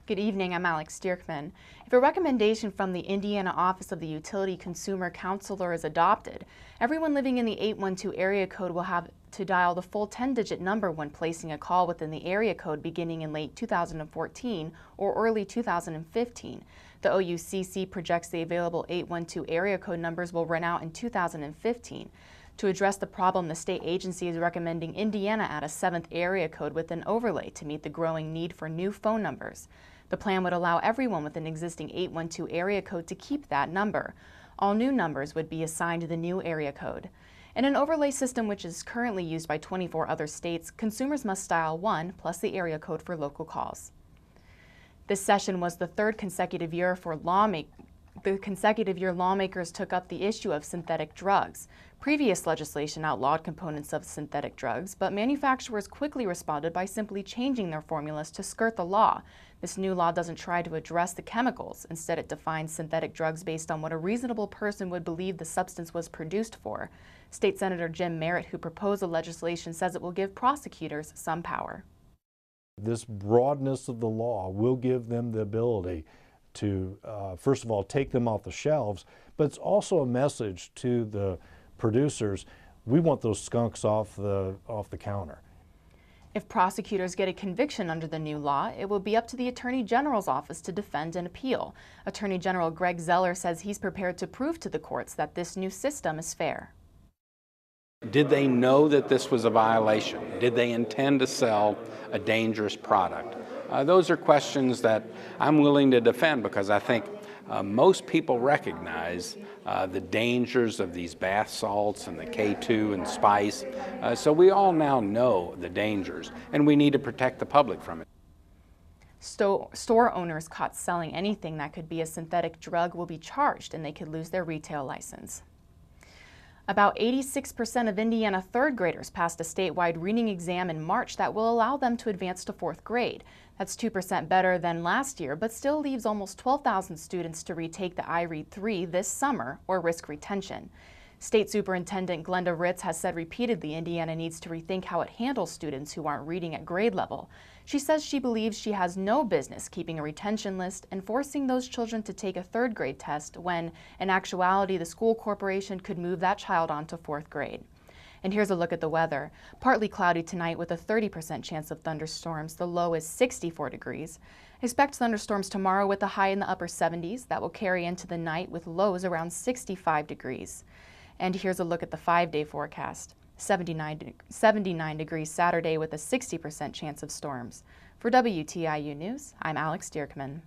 Good evening, I'm Alex Dierckman. If a recommendation from the Indiana Office of the Utility Consumer Counselor is adopted, everyone living in the 812 area code will have to dial the full 10-digit number when placing a call within the area code beginning in late 2014 or early 2015. The OUCC projects the available 812 area code numbers will run out in 2015. To address the problem, the state agency is recommending Indiana add a 7th area code with an overlay to meet the growing need for new phone numbers. The plan would allow everyone with an existing 812 area code to keep that number. All new numbers would be assigned the new area code. In an overlay system which is currently used by 24 other states, consumers must dial 1 plus the area code for local calls. This session was the third consecutive year lawmakers took up the issue of synthetic drugs. Previous legislation outlawed components of synthetic drugs, but manufacturers quickly responded by simply changing their formulas to skirt the law. This new law doesn't try to address the chemicals. Instead, it defines synthetic drugs based on what a reasonable person would believe the substance was produced for. State Senator Jim Merritt, who proposed the legislation, says it will give prosecutors some power. This broadness of the law will give them the ability to, first of all, take them off the shelves, but it's also a message to the producers, we want those skunks off the counter. If prosecutors get a conviction under the new law, it will be up to the Attorney General's office to defend and appeal. Attorney General Greg Zeller says he's prepared to prove to the courts that this new system is fair. Did they know that this was a violation? Did they intend to sell a dangerous product? Those are questions that I'm willing to defend because I think most people recognize the dangers of these bath salts and the K2 and spice. So we all now know the dangers, and we need to protect the public from it. Store owners caught selling anything that could be a synthetic drug will be charged, and they could lose their retail license. About 86% of Indiana third graders passed a statewide reading exam in March that will allow them to advance to 4th grade. That's 2% better than last year, but still leaves almost 12,000 students to retake the iRead 3 this summer or risk retention. State Superintendent Glenda Ritz has said repeatedly Indiana needs to rethink how it handles students who aren't reading at grade level. She says she believes she has no business keeping a retention list and forcing those children to take a 3rd grade test when, in actuality, the school corporation could move that child on to 4th grade. And here's a look at the weather. Partly cloudy tonight with a 30% chance of thunderstorms. The low is 64 degrees. Expect thunderstorms tomorrow with a high in the upper 70s. That will carry into the night with lows around 65 degrees. And here's a look at the 5-day forecast. 79 degrees Saturday with a 60% chance of storms. For WTIU News, I'm Alex Dierckman.